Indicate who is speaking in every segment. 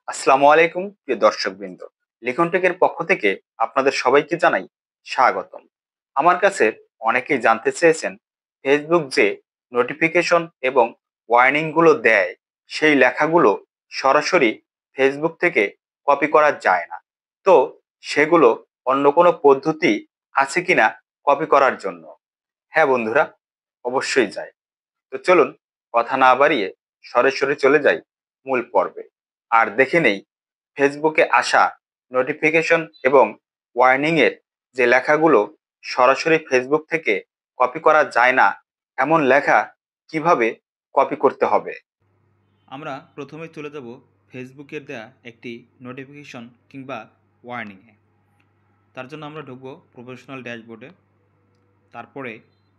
Speaker 1: আসসালামু আলাইকুম প্রিয় দর্শকবৃন্দ। লিখন টেকের পক্ষ থেকে আপনাদের সবাইকে জানাই স্বাগতম। আমার কাছে অনেকেই জানতে চেয়েছেন ফেসবুক যে নোটিফিকেশন এবং ওয়ার্নিং গুলো দেয় সেই লেখাগুলো সরাসরি ফেসবুক থেকে কপি করা যায় না। তো সেগুলো অন্য কোনো পদ্ধতি আছে কিনা কপি করার জন্য? হ্যাঁ বন্ধুরা, অবশ্যই যায়। তো চলুন কথা না বাড়িয়ে সরাসরি চলে যাই মূল পর্বে আর দেখে নেই ফেসবুকে আসা নোটিফিকেশন এবং ওয়ার্নিং এর যে লেখাগুলো সরাসরি ফেসবুক থেকে কপি করা যায় না এমন লেখা কিভাবে কপি করতে হবে।
Speaker 2: আমরা প্রথমে চলে যাব ফেসবুকের দেয়া একটি নোটিফিকেশন কিংবা ওয়ার্নিংয়ে। তার জন্য আমরা ঢুকবো প্রফেশনাল ড্যাশবোর্ডে, তারপরে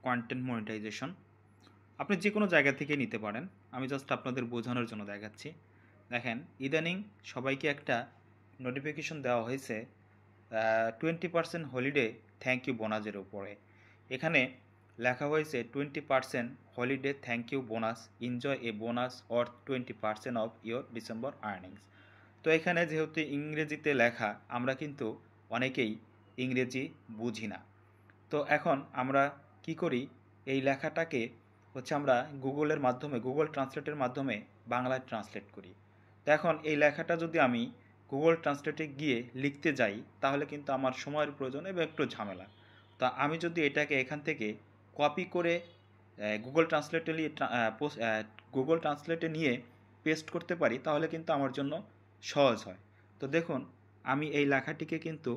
Speaker 2: কন্টেন্ট মনিটাইজেশন। আপনি যে কোনো জায়গা থেকে নিতে পারেন, আমি জাস্ট আপনাদের বোঝানোর জন্য দেখাচ্ছি। দেখেন, ইদানিং সবাইকে একটা নোটিফিকেশন দেওয়া হয়েছে 20% হলিডে থ্যাংক ইউ বোনাসের উপরে। এখানে লেখা হয়েছে 20% holiday thank you bonus, enjoy a bonus or 20% off your December earnings. তো এখানে যেহেতু ইংরেজিতে লেখা, আমরা কিন্তু অনেকেই ইংরেজি বুঝি না। তো এখন আমরা কি করি, এই লেখাটাকে আমরা গুগলের মাধ্যমে, গুগল ট্রান্সলেটের মাধ্যমে বাংলায় ট্রান্সলেট করি। তো এখন এই লেখাটা যদি আমি গুগল ট্রান্সলেটে গিয়ে লিখতে যাই, তাহলে কিন্তু আমার সময়ের প্রয়োজন এবং একটু ঝামেলা। তা আমি যদি এটাকে এখান থেকে কপি করে গুগল ট্রান্সলেটে নিয়ে গুগল ট্রান্সলেটে নিয়ে পেস্ট করতে পারি, তাহলে কিন্তু আমার জন্য সহজ হয়। তো দেখুন, আমি এই লেখাটিকে কিন্তু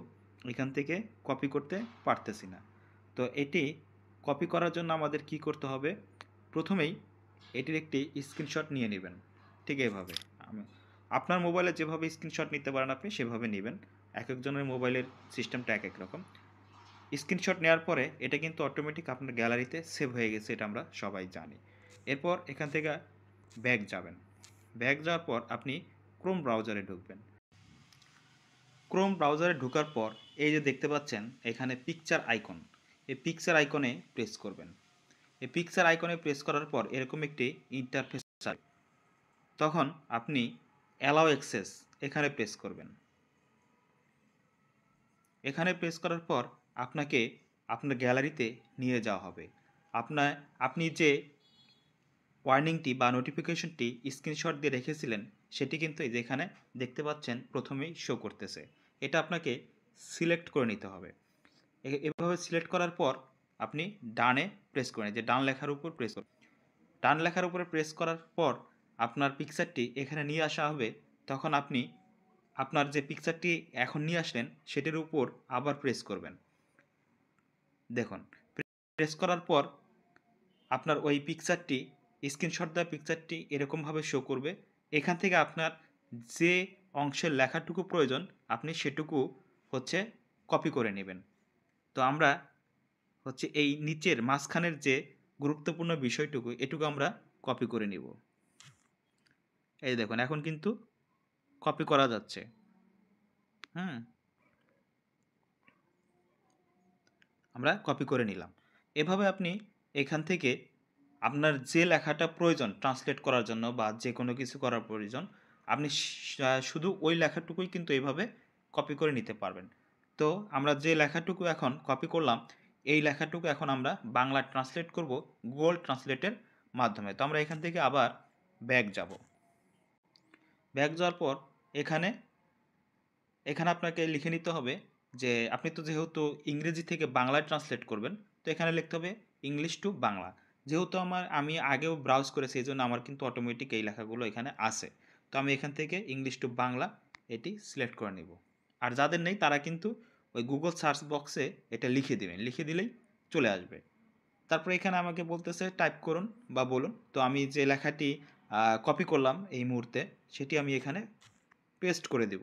Speaker 2: এখান থেকে কপি করতে পারতেছি না। তো এটি কপি করার জন্য আমাদের কি করতে হবে? প্রথমেই এটির একটি স্ক্রিনশট নিয়ে নেবেন। ঠিক এভাবে আমি আপনার মোবাইলে যেভাবে স্ক্রিনশট নিতে পারেন আপনি সেভাবে নেবেন। এক একজনের মোবাইলের সিস্টেমটা এক এক রকম। স্ক্রিনশট নেওয়ার পরে এটা কিন্তু অটোমেটিক আপনার গ্যালারিতে সেভ হয়ে গেছে, এটা আমরা সবাই জানি। এরপর এখান থেকে ব্যাক যাবেন। ব্যাক যাওয়ার পর আপনি ক্রোম ব্রাউজারে ঢুকবেন। ক্রোম ব্রাউজারে ঢোকার পর এই যে দেখতে পাচ্ছেন এখানে পিকচার আইকন, এই পিকচার আইকনে প্রেস করবেন। এই পিকচার আইকনে প্রেস করার পর এরকম একটি ইন্টারফেস আসবে। তখন আপনি অ্যালাউ অ্যাক্সেস এখানে প্রেস করবেন। এখানে প্রেস করার পর আপনাকে আপনার গ্যালারিতে নিয়ে যাওয়া হবে। আপনি যে ওয়ার্নিংটি বা নোটিফিকেশনটি স্ক্রিনশট দিয়ে রেখেছিলেন সেটি কিন্তু এই যে এখানে দেখতে পাচ্ছেন প্রথমেই শো করতেছে। এটা আপনাকে সিলেক্ট করে নিতে হবে। এভাবে সিলেক্ট করার পর আপনি ডানে প্রেস করেন, যে ডান লেখার উপর প্রেস করুন। ডান লেখার উপরে প্রেস করার পর আপনার পিকচারটি এখানে নিয়ে আসা হবে। তখন আপনি আপনার যে পিকচারটি এখন নিয়ে আসলেন সেটির উপর আবার প্রেস করবেন। দেখুন, প্রেস করার পর আপনার ওই পিকচারটি, স্ক্রিনশট দেওয়া পিকচারটি এরকমভাবে শো করবে। এখান থেকে আপনার যে অংশের লেখাটুকু প্রয়োজন আপনি সেটুকু কপি করে নেবেন। তো আমরা এই নিচের মাঝখানের যে গুরুত্বপূর্ণ বিষয়টুকু এটুকু আমরা কপি করে নিব। এই দেখুন, এখন কিন্তু কপি করা যাচ্ছে। হুম, আমরা কপি করে নিলাম। এভাবে আপনি এখান থেকে আপনার যে লেখাটা প্রয়োজন ট্রান্সলেট করার জন্য বা যে কোনো কিছু করার প্রয়োজন, আপনি শুধু ওই লেখাটুকুই কিন্তু এইভাবে কপি করে নিতে পারবেন। তো আমরা যে লেখাটুকু এখন কপি করলাম, এই লেখাটুকু এখন আমরা বাংলা ট্রান্সলেট করব গুগল ট্রান্সলেটের মাধ্যমে। তো আমরা এখান থেকে আবার ব্যাক যাব। ব্যাক যাওয়ার পর এখানে এখানে আপনাকে লিখে নিতে হবে যে আপনি তো যেহেতু ইংরেজি থেকে বাংলায় ট্রান্সলেট করবেন, তো এখানে লিখতে হবে ইংলিশ টু বাংলা। যেহেতু আমি আগেও ব্রাউজ করেছি, এই জন্য আমার কিন্তু অটোমেটিক এই লেখাগুলো এখানে আছে। তো আমি এখান থেকে ইংলিশ টু বাংলা এটি সিলেক্ট করে নেব। আর যাদের নেই তারা কিন্তু ওই গুগল সার্চ বক্সে এটা লিখে দেবেন, লিখে দিলেই চলে আসবে। তারপরে এখানে আমাকে বলতেছে টাইপ করুন বা বলুন। তো আমি যে লেখাটি কপি করলাম এই মুহূর্তে সেটি আমি এখানে পেস্ট করে দেব।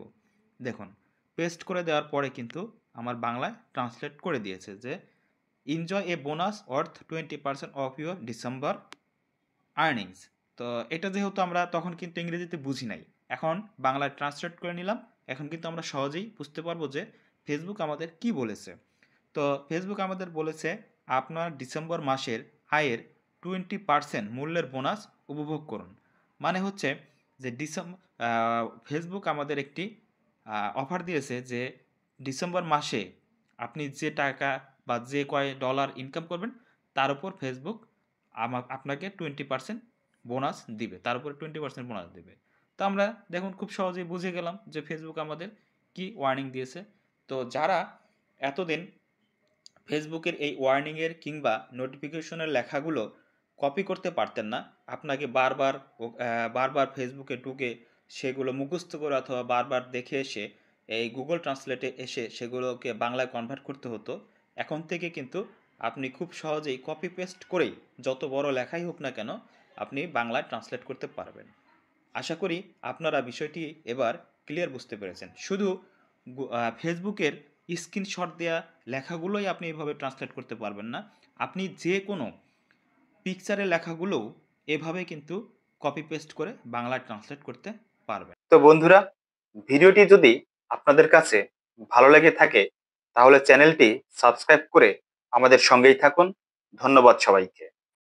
Speaker 2: দেখুন, পেস্ট করে দেওয়ার পরে কিন্তু আমার বাংলায় ট্রান্সলেট করে দিয়েছে যে এনজয় এ বোনাস অর্থ 20% অফ ইউর ডিসেম্বর আর্নিংস। তো এটা যেহেতু আমরা তখন কিন্তু ইংরেজিতে বুঝি নাই, এখন বাংলায় ট্রান্সলেট করে নিলাম। এখন কিন্তু আমরা সহজেই বুঝতে পারবো যে ফেসবুক আমাদের কি বলেছে। তো ফেসবুক আমাদের বলেছে আপনার ডিসেম্বর মাসের আয়ের 20% মূল্যের বোনাস উপভোগ করুন। মানে হচ্ছে যে ফেসবুক আমাদের একটি অফার দিয়েছে যে ডিসেম্বর মাসে আপনি যে টাকা বা যে কয় ডলার ইনকাম করবেন তার উপর ফেসবুক আপনাকে 20% বোনাস দিবে, তার উপরে 20% বোনাস দিবে। তো আমরা দেখুন খুব সহজেই বুঝে গেলাম যে ফেসবুক আমাদের কি ওয়ার্নিং দিয়েছে। তো যারা এতদিন ফেসবুকের এই ওয়ার্নিংয়ের কিংবা নোটিফিকেশনের লেখাগুলো কপি করতে পারতেন না, আপনাকে বারবার ফেসবুকে ঢুকে সেগুলো মুখস্থ করে অথবা বারবার দেখে এসে এই গুগল ট্রান্সলেটে এসে সেগুলোকে বাংলায় কনভার্ট করতে হতো। এখন থেকে কিন্তু আপনি খুব সহজেই কপি পেস্ট করেই যত বড় লেখাই হোক না কেন আপনি বাংলায় ট্রান্সলেট করতে পারবেন। আশা করি আপনারা বিষয়টি এবার ক্লিয়ার বুঝতে পেরেছেন। শুধু ফেসবুকের স্ক্রিনশট দেওয়া লেখাগুলোই আপনি এভাবে ট্রান্সলেট করতে পারবেন না। আপনি যে কোনো পিকচারের লেখাগুলোও এভাবে কিন্তু কপি পেস্ট করে বাংলায় ট্রান্সলেট করতে পারবেন।
Speaker 1: তো বন্ধুরা, ভিডিওটি যদি আপনাদের কাছে ভালো লেগে থাকে তাহলে চ্যানেলটি সাবস্ক্রাইব করে আমাদের সঙ্গেই থাকুন। ধন্যবাদ সবাইকে।